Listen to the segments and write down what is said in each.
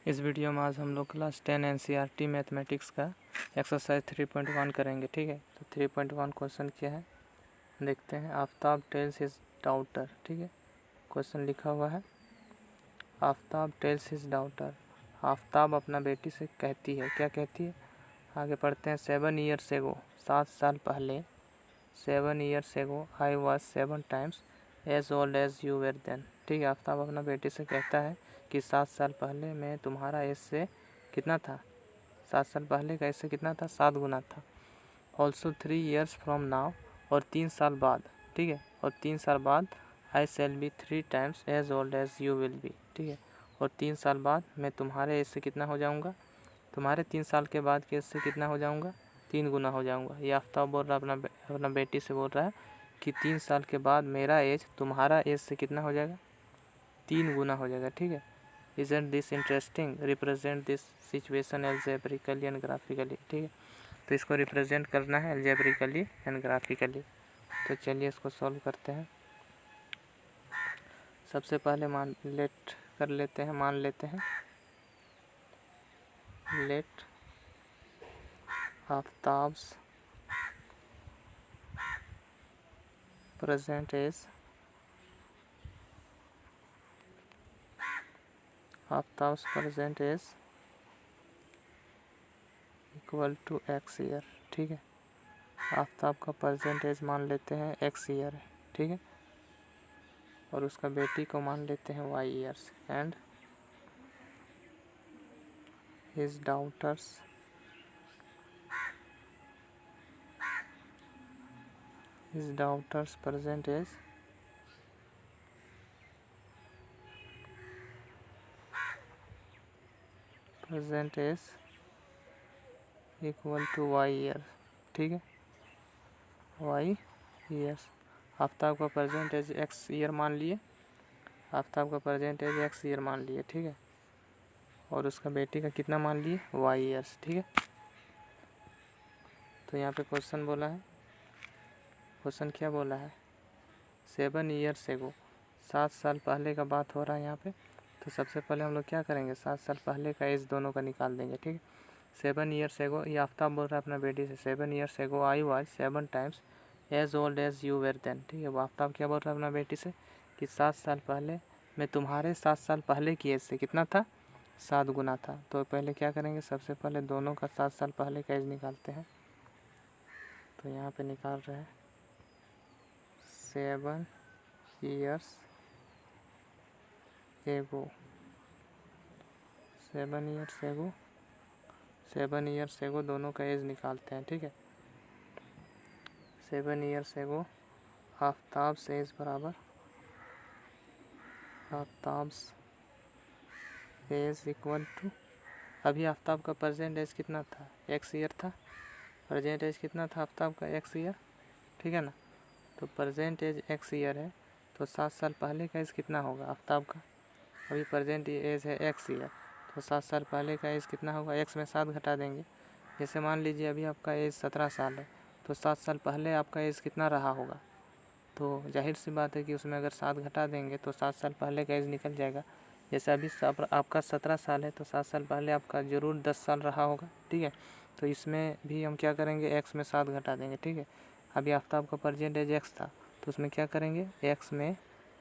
इस वीडियो में आज हम लोग क्लास 10 NCERT मैथमेटिक्स का एक्सरसाइज 3.1 करेंगे। ठीक है, तो 3.1 क्वेश्चन क्या है देखते हैं। Aftab tales his daughter. ठीक है, क्वेश्चन लिखा हुआ है Aftab tales his daughter. Aftab अपना बेटी से कहती है, क्या कहती है आगे पढ़ते हैं। 7 years ago, 7 साल पहले। 7 years ago I was 7 times as old as you were then। ठीक है, आफ्ताब अपना बेटी से कहता है कि 7 साल पहले मैं तुम्हारा एज से कितना था, 7 साल पहले का एज से कितना था, 7 गुना था। ऑल्सो 3 years फ्रॉम नाउ, और 3 साल बाद। ठीक है, और 3 साल बाद I shall be 3 times as old as you will be. ठीक है, और 3 साल बाद मैं तुम्हारे एज से कितना हो जाऊँगा, तुम्हारे 3 साल के बाद के एज से कितना हो जाऊँगा, 3 गुना हो जाऊँगा। ये आफ्ताब बोल रहा है अपना बेटी से बोल रहा है कि 3 साल के बाद मेरा एज तुम्हारा एज से कितना हो जाएगा, 3 गुना हो जाएगा। ठीक है, Isn't this interesting? Represent this situation algebraically and graphically। ठीक है, तो इसको रिप्रेजेंट करना है algebraically and graphically। तो चलिए इसको सॉल्व करते हैं। सबसे पहले मान लेते हैं let Aftab's present age, Aftab's present age equal to x year. ठीक है, आफ्ताब का परसेंटेज मान लेते हैं x ईयर है। ठीक है, और उसका बेटी को मान लेते हैं y years. And his daughter's percentage equal to y year. ठीक है, y ईयर्स। आफ्ताब का परसेंटेज x ईयर मान लिए, आफ्ताब का परसेंटेज x ईयर मान लिए। ठीक है, और उसका बेटी का कितना मान लिए, y ईयर्स। ठीक है, तो यहाँ पे क्वेश्चन बोला है, क्वेश्चन क्या बोला है, 7 years ago, 7 साल पहले का बात हो रहा है यहाँ पे। तो सबसे पहले हम लोग क्या करेंगे, 7 साल पहले का एज दोनों का निकाल देंगे। ठीक है, 7 years ago, ये आफ्ताब बोल रहा है अपना बेटी से, 7 years ago I was 7 times as old as you were then। ठीक है, वो आफ्ताब क्या बोल रहा है अपना बेटी से कि 7 साल पहले मैं तुम्हारे 7 साल पहले की एज से कितना था, 7 गुना था। तो पहले क्या करेंगे, सबसे पहले दोनों का 7 साल पहले का एज निकालते हैं। तो यहाँ पे निकाल रहे हैं 7 years ago, 7 years ago दोनों का एज निकालते हैं। ठीक है, 7 years ago आफ्ताब्स एज बराबर आफ्ताब्स एज इक्वल टू, अभी आफ्ताब का प्रेजेंट एज कितना था, x ईयर था। प्रेजेंट एज कितना था आफ्ताब का, x ईयर। ठीक है ना, तो प्रेजेंट एज x ईयर है, तो 7 साल पहले का एज कितना होगा आफ्ताब का, अभी प्रेजेंट एज है x ईयर, तो 7 साल पहले का एज कितना होगा, x में 7 घटा देंगे। जैसे मान लीजिए अभी आपका एज 17 साल है, तो 7 साल पहले आपका एज कितना रहा होगा, तो जाहिर सी बात है कि उसमें अगर 7 घटा देंगे तो 7 साल पहले का एज निकल जाएगा। जैसे अभी आपका 17 साल है, तो 7 साल पहले आपका ज़रूर 10 साल रहा होगा। ठीक है, तो इसमें भी हम क्या करेंगे, x में 7 घटा देंगे। ठीक है, अभी आफ्ताब का प्रेजेंट एज x था, तो उसमें क्या करेंगे, x में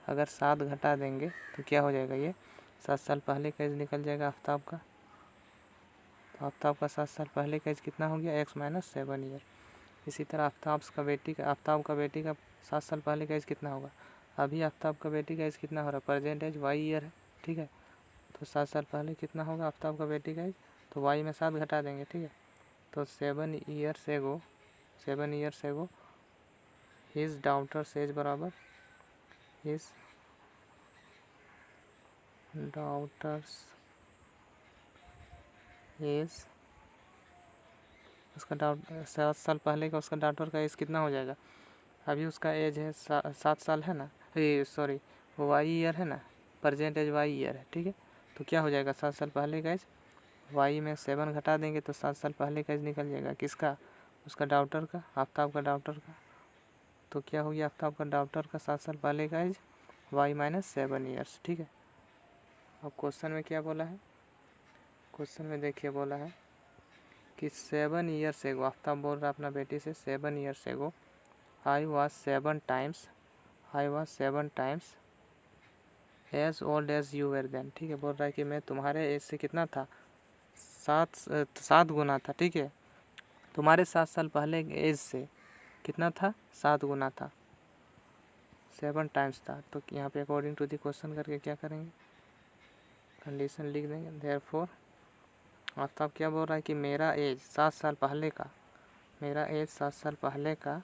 अगर 7 घटा देंगे तो क्या हो जाएगा, ये 7 साल पहले का एज निकल जाएगा आफ्ताब का। तो आफ्ताब का 7 साल पहले का एज कितना हो गया, x - 7 ईयर। इसी तरह आफ्ताब का बेटी का 7 साल पहले का एज कितना होगा, अभी आफ्ताब का बेटी का एज कितना हो रहा है, प्रेजेंट एज y ईयर है। ठीक है, तो 7 साल पहले कितना होगा आफ्ताब का बेटी का एज, तो y में 7 घटा देंगे। ठीक है, तो 7 years ago his daughter's age बराबर हिज डाउटर्स एज, उसका 7 साल पहले का उसका डॉटर का एज कितना हो जाएगा, अभी उसका एज है 7 साल है ना, सॉरी वो y ईयर है ना, प्रेजेंट एज y ईयर है। ठीक है, तो क्या हो जाएगा, 7 साल पहले का एज, y में 7 घटा देंगे तो 7 साल पहले का एज निकल जाएगा, किसका, उसका डॉटर का, आफ्ताब का डॉटर का। तो क्या हो गया, आफ्ताब का डॉटर का 7 साल पहले का एज y - 7 ईयर्स। ठीक है, अब क्वेश्चन में क्या बोला है, क्वेश्चन में देखिए बोला है कि 7 years एगो, आफ्ताब बोल रहा है अपना बेटी से 7 years ago I was 7 times as old as you were then. ठीक है, बोल रहा है कि मैं तुम्हारे एज से कितना था, 7 गुना था। ठीक है, तुम्हारे 7 साल पहले एज से कितना था, 7 गुना था, 7 times था। तो यहाँ पे अकॉर्डिंग टू द क्वेश्चन करके क्या करेंगे, कंडीशन लिख देंगे। देयरफॉर आफ्ताब क्या बोल रहा है कि मेरा एज 7 साल पहले का, मेरा एज 7 साल पहले का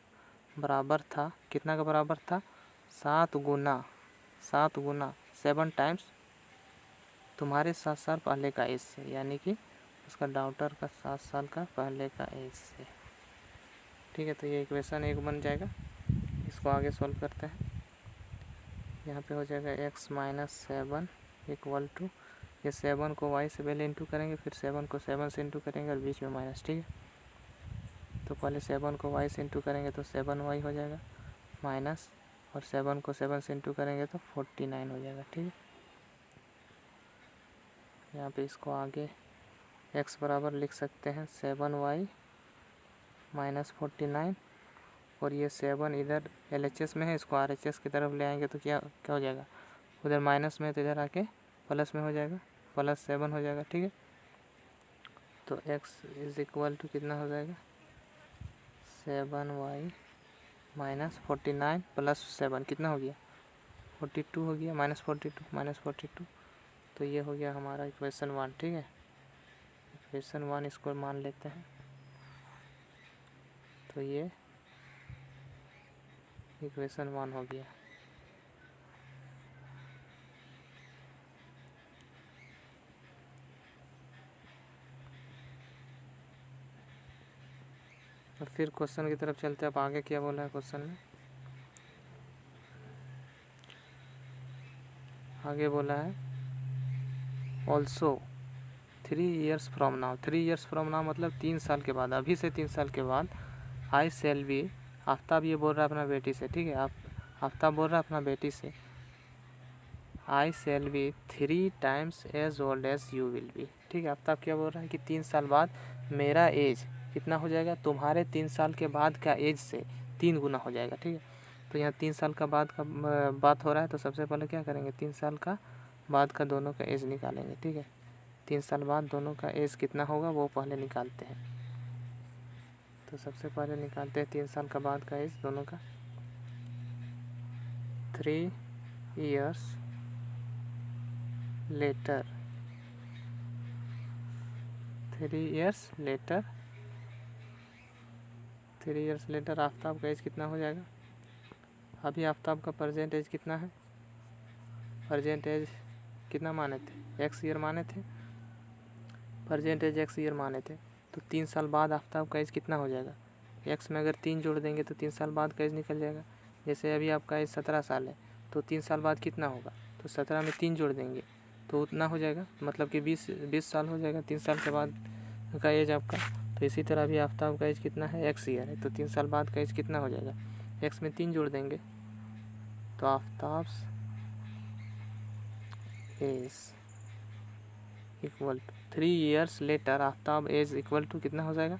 बराबर था, कितना का बराबर था, 7 गुना 7 times तुम्हारे 7 साल पहले का एज से, यानी कि उसका डॉटर का 7 साल का पहले का एज से। ठीक है, तो ये इक्वेशन 1 बन जाएगा। इसको आगे सॉल्व करते हैं। यहाँ पे हो जाएगा x - 7 इक्वल टू, ये 7 को y से पहले इंटू करेंगे, फिर 7 को 7 से इंटू करेंगे और बीच में माइनस। ठीक है, तो पहले 7 को y से इंटू करेंगे तो 7y हो जाएगा माइनस, और 7 को 7 से इंटू करेंगे तो 49 हो जाएगा। ठीक है, यहाँ पे इसको आगे x बराबर लिख सकते हैं 7y - 49, और ये 7 इधर LHS में है, इसको RHS की तरफ ले आएंगे तो क्या क्या हो जाएगा, उधर माइनस में है तो इधर आके प्लस में हो जाएगा, +7 हो जाएगा। ठीक है, तो x इज इक्वल टू कितना हो जाएगा, 7y - 49 + 7 कितना हो गया, 42 हो गया, -42 तो ये हो गया हमारा इक्वेशन 1। ठीक है, इक्वेशन 1 इसको मान लेते हैं, तो ये इक्वेशन 1 हो गया। और फिर क्वेश्चन की तरफ चलते हैं। अब आगे क्या बोला है क्वेश्चन में, आगे बोला है also 3 years from now. 3 years from now मतलब 3 साल के बाद, अभी से 3 साल के बाद आई शैल बी, आफ्ताब ये बोल रहा है अपना बेटी से। ठीक है, आफ्ताब बोल रहा है अपना बेटी से I shall be 3 times as old as you will be. ठीक है, आफ्ताब क्या बोल रहा है कि 3 साल बाद मेरा एज कितना हो जाएगा, तुम्हारे 3 साल के बाद का एज से 3 गुना हो जाएगा। ठीक है, तो यहाँ 3 साल का बाद का बात हो रहा है, तो सबसे पहले क्या करेंगे, 3 साल का बाद का दोनों का एज निकालेंगे। ठीक है, 3 साल बाद दोनों का एज कितना होगा वो पहले निकालते हैं। तो सबसे पहले निकालते हैं 3 साल का बाद का एज दोनों का। 3 years later, 3 years later, 3 years later Aftab का एज कितना हो जाएगा, अभी आफ्ताब का प्रेजेंट एज कितना है, प्रेजेंट एज कितना माने थे, x ईयर माने थे, प्रेजेंट एज x ईयर माने थे। तो 3 साल बाद आफ्ताब का एज कितना हो जाएगा, x में अगर 3 जोड़ देंगे तो 3 साल बाद का एज निकल जाएगा। जैसे अभी आपका एज 17 साल है, तो 3 साल बाद कितना होगा, तो 17 में 3 जोड़ देंगे तो उतना हो जाएगा, मतलब कि 20 साल हो जाएगा 3 साल के बाद का एज आपका। तो इसी तरह भी आफ्ताब का एज कितना है, x ईयर है, तो 3 साल बाद का एज कितना हो जाएगा, x में 3 जोड़ देंगे तो Aftab age equal to 3 years later Aftab age equal to कितना हो जाएगा,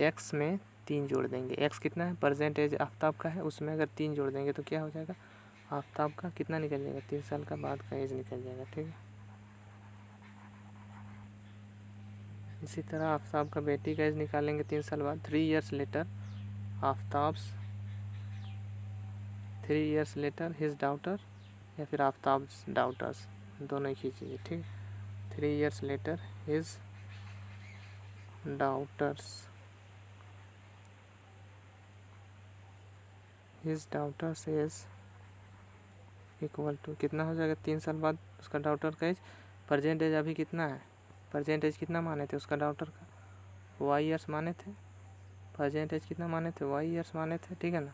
x में 3 जोड़ देंगे, x कितना है, प्रेजेंट एज आफ्ताब का है, उसमें अगर 3 जोड़ देंगे तो क्या हो जाएगा, आफ्ताब का कितना निकल जाएगा, 3 साल का बाद का एज निकल जाएगा। ठीक है, इसी तरह आफ्ताब का बेटी का एज निकालेंगे 3 साल बाद, 3 years later Aftab's, 3 years later his daughter, या फिर आफ्ताब्स डॉटर्स, दोनों ही खींचिए। ठीक है, 3 years later his daughter's, his daughter's age equal to कितना हो जाएगा, 3 साल बाद उसका डॉटर का एज, प्रेजेंट एज अभी कितना है, प्रेजेंट एज कितना माने थे उसका डॉटर का, y ईयर्स माने थे, प्रेजेंट एज कितना माने थे, y ईयर्स माने थे। ठीक है ना,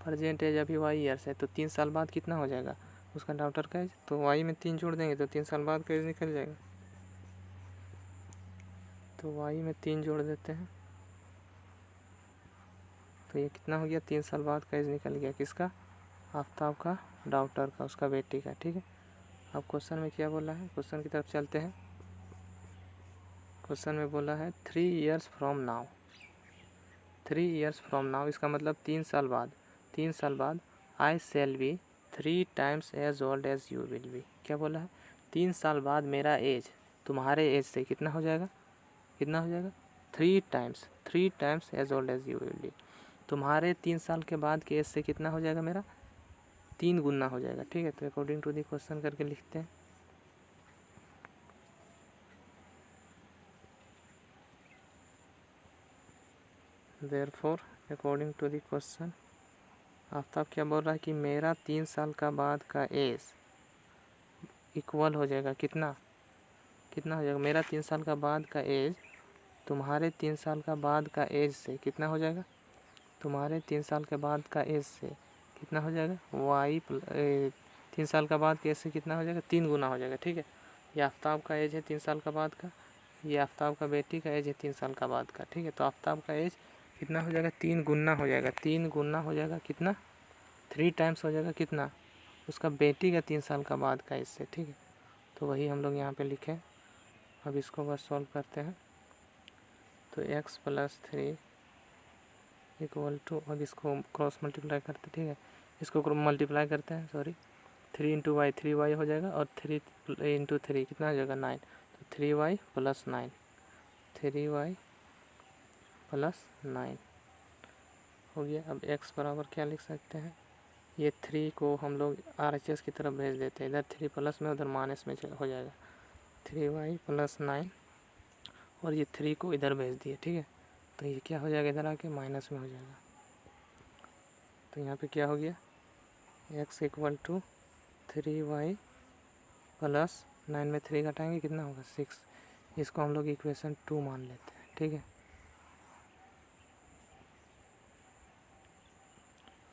प्रेजेंट एज अभी y ईयर्स है, तो 3 साल बाद कितना हो जाएगा उसका डॉटर का एज, तो y में 3 जोड़ देंगे तो 3 साल बाद का एज निकल जाएगा। तो y में 3 जोड़ देते हैं तो ये कितना हो गया, 3 साल बाद का एज निकल गया किसका, आफ्ताब का डॉटर का, उसका बेटी का। ठीक है, अब क्वेश्चन में क्या बोला है, क्वेश्चन की तरफ चलते हैं। क्वेश्चन में बोला है 3 years from now, 3 years from now, इसका मतलब 3 साल बाद, 3 साल बाद I shall be 3 times as old as you will be। क्या बोला है? 3 साल बाद मेरा एज तुम्हारे एज से कितना हो जाएगा, कितना हो जाएगा? 3 times as old as you will be। तुम्हारे 3 साल के बाद के एज से कितना हो जाएगा मेरा? 3 गुना हो जाएगा। ठीक है, तो अकॉर्डिंग टू दी क्वेश्चन करके लिखते हैं। Therefore according to the question Aftab क्या बोल रहा है कि मेरा 3 साल का बाद का एज इक्वल हो जाएगा कितना, कितना हो जाएगा? मेरा 3 साल का बाद का एज तुम्हारे 3 साल का बाद का एज से कितना हो जाएगा? तुम्हारे 3 साल के बाद का एज से कितना हो जाएगा? 3 साल का बाद के एज से कितना हो जाएगा? 3 गुना हो जाएगा। ठीक है, ये आफ्ताब का एज है 3 साल का बाद का, ये आफ्ताब का बेटी का एज है 3 साल का बाद का। ठीक है, तो आफ्ताब का एज कितना हो जाएगा? 3 गुना हो जाएगा। 3 गुना हो जाएगा कितना? 3 times हो जाएगा कितना? उसका बेटी का 3 साल का बाद का इससे। ठीक है, तो वही हम लोग यहाँ पे लिखे। अब इसको बस सॉल्व करते हैं। तो x + 3 इक्वल टू, अब इसको क्रॉस मल्टीप्लाई करते, ठीक है, इसको मल्टीप्लाई करते हैं, सॉरी, 3 × y 3y हो जाएगा, और 3 × 3 कितना हो जाएगा? 9। तो 3y + 9, 3y + 9 हो गया। अब x बराबर क्या लिख सकते हैं? ये 3 को हम लोग RHS की तरफ भेज देते हैं, इधर 3 प्लस में उधर माइनस में हो जाएगा। 3y + 9 और ये 3 को इधर भेज दिए। ठीक है, तो ये क्या हो जाएगा? इधर आके माइनस में हो जाएगा। तो यहाँ पे क्या हो गया? x = 3y + 9 में 3 घटाएंगे कितना होगा? 6। इसको हम लोग इक्वेशन 2 मान लेते हैं। ठीक है,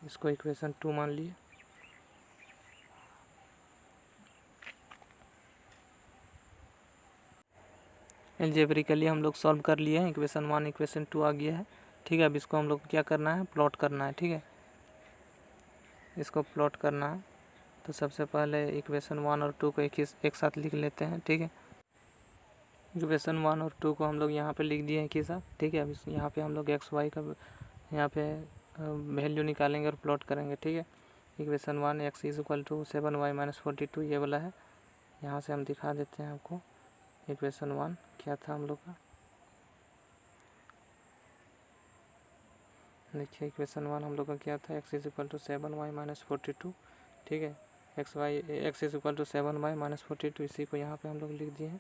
इसको इक्वेशन 2 मान लिए। एल्जेब्रिकली हम लोग सॉल्व कर लिए हैं। इक्वेशन 1 इक्वेशन 2 आ गया है। ठीक है, अब इसको हम लोग क्या करना है? प्लॉट करना है। ठीक है, इसको प्लॉट करना है। तो सबसे पहले इक्वेशन 1 और 2 को एक साथ लिख लेते हैं। ठीक है, इक्वेशन 1 और 2 को हम लोग यहाँ पे लिख दिए हैं एक ही साथ। ठीक है, अब यहाँ पे हम लोग XY का यहाँ पे वैल्यू निकालेंगे और प्लॉट करेंगे। ठीक है, इक्वेशन 1 x = 7y - 42 ये वाला है। यहाँ से हम दिखा देते हैं आपको। इक्वेशन 1 क्या था हम लोग का? देखिए, इक्वेशन 1 हम लोग का क्या था? x = 7y - 42। ठीक है, x = 7y - 42, इसी को यहाँ पे हम लोग लिख दिए हैं।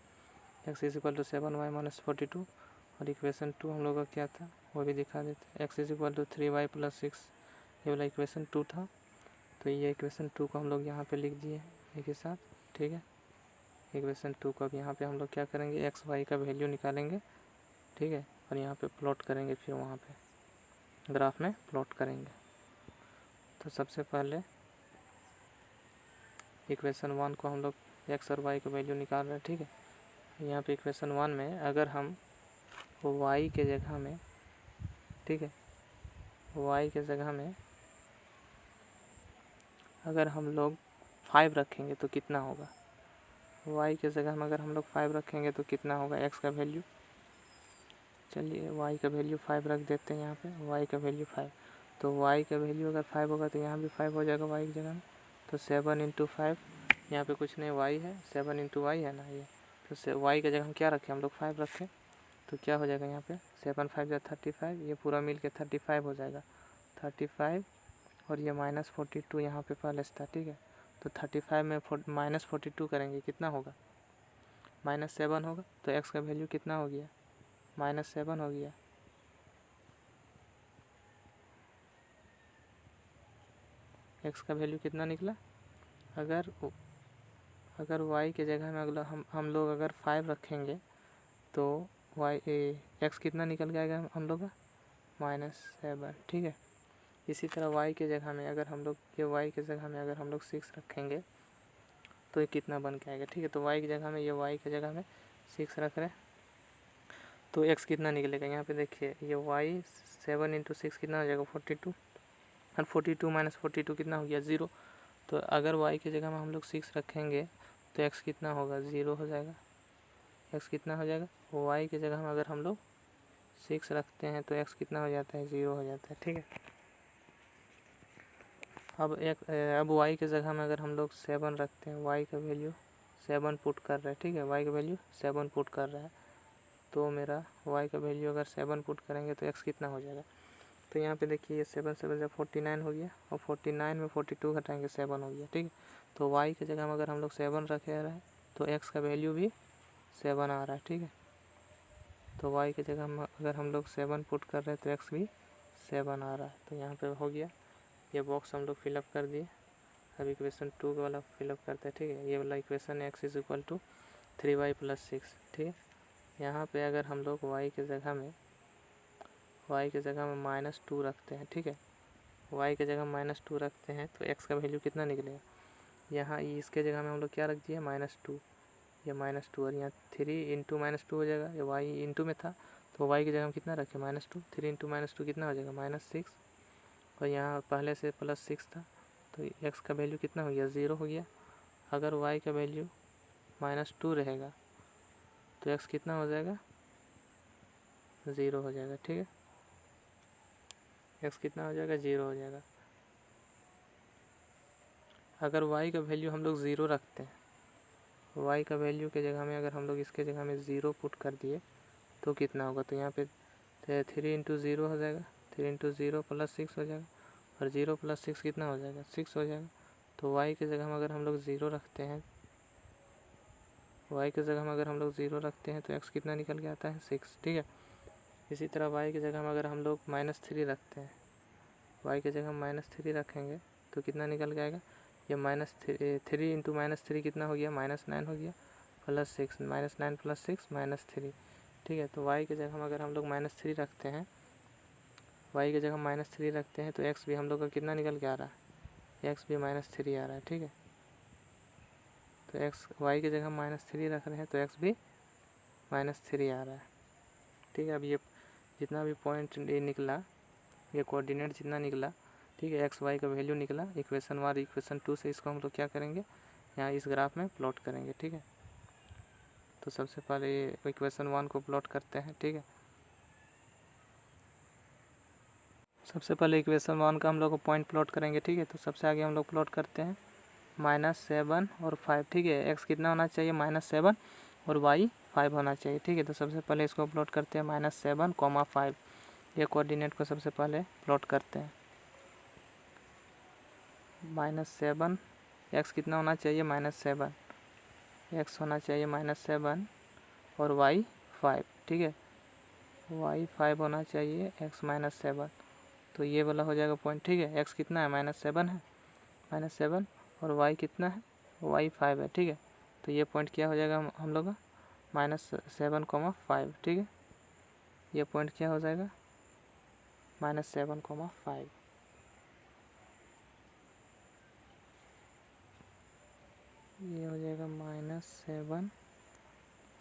x = 7y - 42 और इक्वेशन 2 हम लोग का क्या था वो भी दिखा देते हैं। x = 3y + 6 ये वाला इक्वेशन 2 था। तो ये इक्वेशन 2 को हम लोग यहाँ पे लिख दिए हैं एक ही साथ। ठीक है, इक्वेशन 2 को अब यहाँ पे हम लोग क्या करेंगे? x y का वैल्यू निकालेंगे। ठीक है, और यहाँ पे प्लॉट करेंगे, फिर वहाँ पे ग्राफ में प्लॉट करेंगे। तो सबसे पहले इक्वेशन 1 को हम लोग x और y का वैल्यू निकाल रहे हैं। ठीक है, यहाँ पे इक्वेशन 1 में अगर हम y के जगह में, ठीक है, y के जगह में अगर हम लोग 5 रखेंगे तो कितना होगा? y के जगह में अगर हम लोग 5 रखेंगे तो कितना होगा x का वैल्यू? चलिए y का वैल्यू 5 रख देते हैं यहाँ पे। y का वैल्यू 5, तो y का वैल्यू अगर 5 होगा तो यहाँ भी 5 हो जाएगा y की जगह में। तो 7 × 5, यहाँ पे कुछ नहीं y है, 7 × y है ना ये। तो y की जगह हम क्या रखें? हम लोग 5 रखें। तो क्या हो जाएगा यहाँ पे? 7 × 5 = 35, ये पूरा मिल के 35 हो जाएगा। 35 और ये -42 यहाँ पे पहले से था। ठीक है, तो 35 में -42 करेंगे कितना होगा? -7 होगा। तो x का वैल्यू कितना हो गया? -7 हो गया। x का वैल्यू कितना निकला? अगर y के जगह में अगला हम लोग अगर 5 रखेंगे तो x कितना निकल जाएगा हम लोग का? -7। ठीक है, इसी तरह y के जगह में अगर हम लोग y के जगह में अगर हम लोग 6 रखेंगे तो ये कितना बन के आएगा? ठीक है, तो y की जगह में y के जगह में 6 रख रहे हैं तो x कितना निकलेगा? यहाँ पे देखिए, ये y 7 × 6 कितना हो जाएगा? 42, और 42 - 42 कितना हो गया? 0। तो अगर y की जगह में हम लोग 6 रखेंगे तो x कितना होगा? 0 हो जाएगा। एक्स कितना हो जाएगा, वाई की जगह अगर हम लोग 6 रखते हैं तो एक्स कितना हो जाता है, 0 हो जाता है। ठीक है, अब वाई की जगह में अगर हम लोग 7 रखते हैं, वाई का वैल्यू 7 पुट कर रहे हैं। ठीक है, वाई का वैल्यू 7 पुट कर रहा है, तो मेरा वाई का वैल्यू अगर 7 पुट करेंगे तो एक्स कितना हो जाएगा। तो यहाँ पे देखिए ये 7 7 जब 49 हो गया, और 49 में 42 घटाएंगे 7 हो गया। ठीक है, तो वाई की जगह में अगर हम लोग 7 रखे रहे तो एक्स का वैल्यू भी 7 आ रहा है। ठीक है, तो वाई की जगह हम अगर हम लोग 7 पुट कर रहे हैं तो एक्स भी 7 आ रहा है। तो यहाँ पे हो गया, ये बॉक्स हम लोग फिलअप कर दिए। अब इक्वेशन 2 वाला फिलअप करते हैं। ठीक है, ये वाला equation x is equal to 3y + 6। ठीक है, यहाँ पे अगर हम लोग y की जगह में -2 रखते हैं। ठीक है, y की जगह -2 रखते हैं तो x का वैल्यू कितना निकलेगा। यहाँ इसके जगह में हम लोग क्या रख दिए, -2, ये -2, और यहाँ 3 × -2 हो जाएगा। ये y इंटू में था तो y की जगह हम कितना रखें, -2, 3 × -2 कितना हो जाएगा, -6, और यहाँ पहले से +6 था तो x का वैल्यू कितना हो गया, 0 हो गया। अगर y का वैल्यू -2 रहेगा तो x कितना हो जाएगा, 0 हो जाएगा। ठीक है, x कितना हो जाएगा, 0 हो जाएगा। अगर y का वैल्यू हम लोग 0 रखते हैं, y का वैल्यू के जगह में अगर हम लोग इसके जगह में 0 पुट कर दिए तो कितना होगा, तो यहाँ पे 3 × 0 हो जाएगा, 3 × 0 + 6 हो जाएगा, और 0 + 6 कितना हो जाएगा, 6 हो जाएगा। तो y की जगह में अगर हम लोग 0 रखते हैं, y की जगह में अगर हम लोग 0 रखते हैं तो x कितना निकल के आता है, 6। ठीक है, इसी तरह y की जगह में अगर हम लोग -3 रखते हैं, y की जगह -3 रखेंगे तो कितना निकल के आएगा, ये -3 × -3 कितना हो गया, -9 हो गया, +6, -9 + 6 -3। ठीक है, तो y की जगह में अगर हम लोग -3 रखते हैं, y की जगह -3 रखते हैं तो x भी हम लोग का कितना निकल के आ रहा है, x भी -3 आ रहा है। ठीक है, तो x y की जगह -3 रख रहे हैं तो x भी -3 आ रहा है। ठीक है, अब ये जितना भी पॉइंट निकला, ये कोऑर्डिनेट जितना निकला, ठीक है, एक्स वाई का वैल्यू निकला इक्वेशन 1 इक्वेशन 2 से, इसको हम लोग क्या करेंगे, यहाँ इस ग्राफ में प्लॉट करेंगे। ठीक है, तो सबसे पहले ये इक्वेशन 1 को प्लॉट करते हैं। ठीक है, सबसे पहले इक्वेशन 1 का हम लोग पॉइंट प्लॉट करेंगे। ठीक है, तो सबसे आगे हम लोग प्लॉट करते हैं -7 और 5। ठीक है, एक्स कितना होना चाहिए, -7, और वाई 5 होना चाहिए। ठीक है, तो सबसे पहले इसको प्लॉट करते हैं -7, 5, ये कोऑर्डिनेट को सबसे पहले प्लॉट करते हैं। -7, एक्स कितना होना चाहिए, -7, एक्स होना चाहिए -7, और वाई 5। ठीक है, वाई 5 होना चाहिए, एक्स -7, तो ये वाला हो जाएगा पॉइंट। ठीक है, एक्स कितना है, -7 है, -7, और वाई कितना है, वाई 5 है। ठीक है, तो ये पॉइंट क्या हो जाएगा हम लोग का, -7, 5। ठीक है, ये पॉइंट क्या हो जाएगा, -7, 5। ये हो जाएगा -7,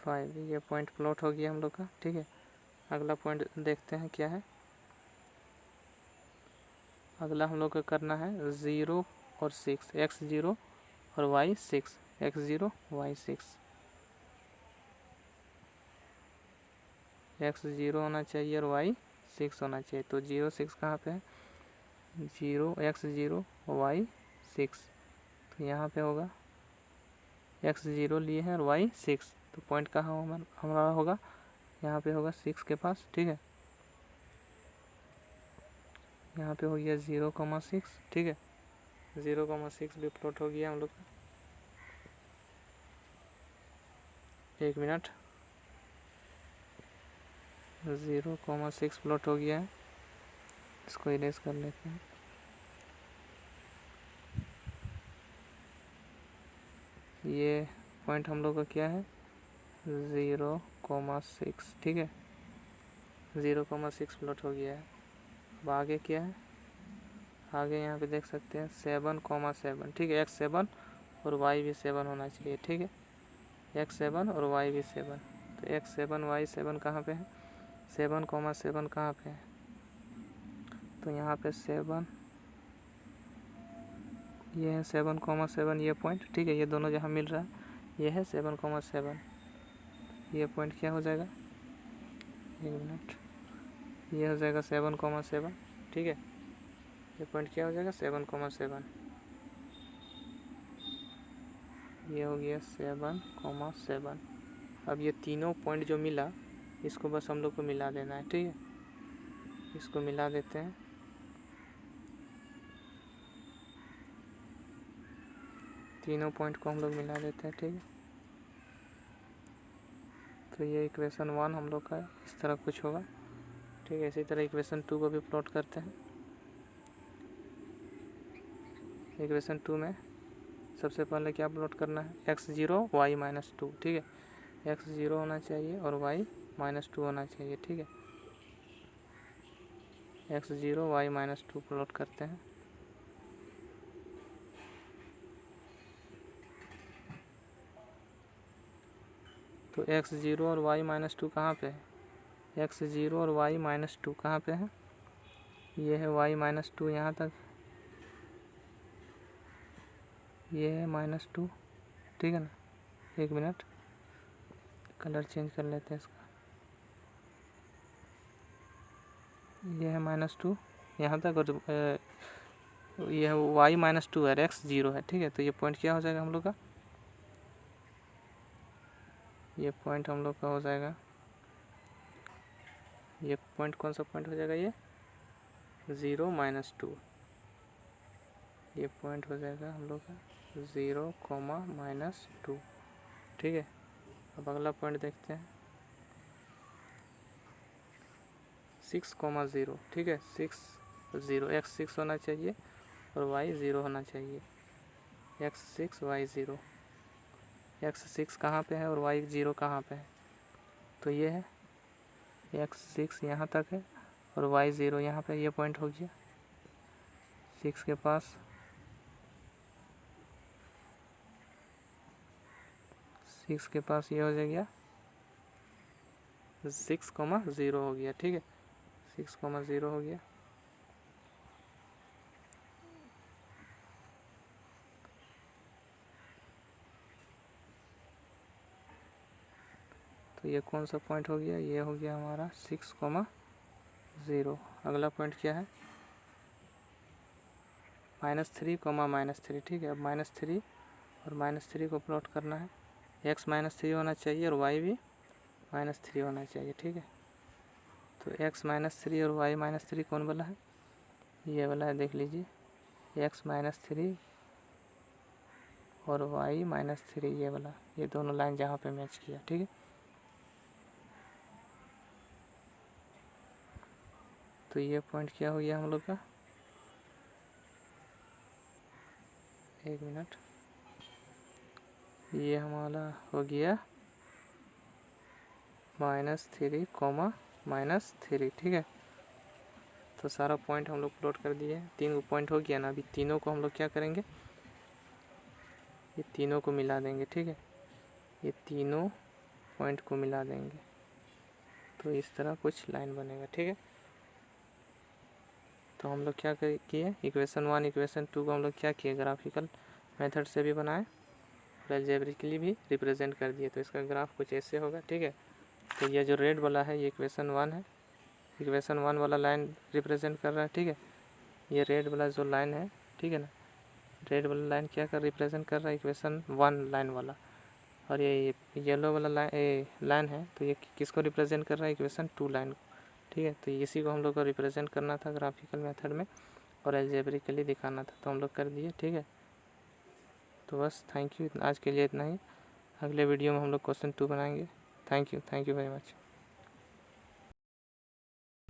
5। ये पॉइंट प्लॉट हो गया हम लोग का। ठीक है, अगला पॉइंट देखते हैं क्या है। अगला हम लोग को करना है 0 और 6, x 0 और y 6, x 0 y 6, x 0 होना चाहिए और y 6 होना चाहिए। तो 0 6 कहाँ पे है, 0 x 0 y 6, तो यहाँ पे होगा x 0 लिए हैं और y 6, तो पॉइंट कहाँ हमारा होगा, यहाँ पे होगा 6 के पास। ठीक है, यहाँ पे हो गया 0,6। ठीक है, 0,6 भी प्लॉट हो गया हम लोग का। 1 मिनट, 0,6 प्लॉट हो गया है, इसको इरेज कर लेते हैं। ये पॉइंट हम लोग का क्या है, 0,6। ठीक है, 0,6 प्लॉट हो गया है। अब आगे क्या है, आगे यहाँ पे देख सकते हैं 7,7। ठीक है, x 7 और y भी 7 होना चाहिए। ठीक है, x 7 और y भी 7, तो x 7 y 7 कहाँ पे है, 7,7 कहाँ पे है, तो यहाँ पे 7, ये है 7,7 ये पॉइंट। ठीक है, ये दोनों जहाँ मिल रहा है ये है 7,7, ये पॉइंट क्या हो जाएगा, 1 मिनट, ये हो जाएगा 7,7, ठीक है। ये पॉइंट क्या हो जाएगा 7,7, ये हो गया 7,7। अब ये तीनों पॉइंट जो मिला इसको बस हम लोग को मिला देना है, ठीक है। इसको मिला देते हैं, तीनों पॉइंट को हम लोग मिला देते हैं, ठीक है। तो ये इक्वेशन 1 हम लोग का इस तरह कुछ होगा, ठीक है। इसी तरह इक्वेशन 2 को भी प्लॉट करते हैं। इक्वेशन 2 में सबसे पहले क्या प्लॉट करना है, x0 y-2, ठीक है। x0 होना चाहिए और y-2 होना चाहिए, ठीक है। x0 y-2 प्लॉट करते हैं। तो x0 और y-2 कहाँ पे है, x0 और y-2 कहाँ पे है, ये है y-2 यहाँ तक, ये है -2, ठीक है ना। 1 मिनट, कलर चेंज कर लेते हैं इसका। ये है -2 यहाँ तक, और ये है y-2 है, x0 है, ठीक है। तो ये पॉइंट क्या हो जाएगा हम लोग का, ये पॉइंट हम लोग का हो जाएगा, ये पॉइंट कौन सा पॉइंट हो जाएगा, ये 0 -2, ये पॉइंट हो जाएगा हम लोग का 0, -2, ठीक है। अब अगला पॉइंट देखते हैं 6,0, ठीक है। 6, 0, x6 होना चाहिए और y0 होना चाहिए, x6 y0, x6 कहाँ पे है और y0 कहाँ पे है, तो ये है x6 यहाँ तक है और y0 यहाँ पे, ये पॉइंट हो गया 6 के पास, 6 के पास ये हो जाएगा 6,0 हो गया, ठीक है। 6,0 हो गया। तो ये कौन सा पॉइंट हो गया, ये हो गया हमारा 6,0। अगला पॉइंट क्या है, -3, -3, ठीक है। अब -3 और -3 को प्लॉट करना है, x -3 होना चाहिए और y भी -3 होना चाहिए, ठीक है। तो x -3 और y -3 कौन वाला है, ये वाला है, देख लीजिए, x -3 और y -3, ये वाला, ये दोनों लाइन जहाँ पे मैच किया, ठीक है। तो ये पॉइंट क्या हो गया हम लोग का, 1 मिनट, ये हमारा हो गया -3, -3, ठीक है। तो सारा पॉइंट हम लोग प्लॉट कर दिए, 3 पॉइंट हो गया ना। अभी तीनों को हम लोग क्या करेंगे, ये तीनों को मिला देंगे, ठीक है। ये तीनों पॉइंट को मिला देंगे तो इस तरह कुछ लाइन बनेगा, ठीक है। तो हम लोग क्या किए, इक्वेशन 1 इक्वेशन 2 को हम लोग क्या किए, ग्राफिकल मेथड से भी बनाए और अलजेब्रिकली भी रिप्रेजेंट कर दिए। तो इसका ग्राफ कुछ ऐसे होगा, ठीक है। तो ये जो रेड वाला है ये इक्वेशन 1 है, इक्वेशन 1 वाला लाइन रिप्रेजेंट कर रहा है, ठीक है। ये रेड वाला जो लाइन है, ठीक है ना, रेड वाला लाइन क्या कर रिप्रेजेंट कर रहा है, इक्वेशन 1 लाइन वाला। और ये येलो वाला लाइन है तो ये किसको रिप्रेजेंट कर रहा है, इक्वेशन 2 लाइन को, ठीक है। तो इसी को हम लोग को रिप्रेजेंट करना था ग्राफिकल मेथड में और अलजेब्रिकली दिखाना था, तो हम लोग कर दिए, ठीक है। तो बस थैंक यू, आज के लिए इतना ही। अगले वीडियो में हम लोग क्वेश्चन 2 बनाएंगे। Thank you very much.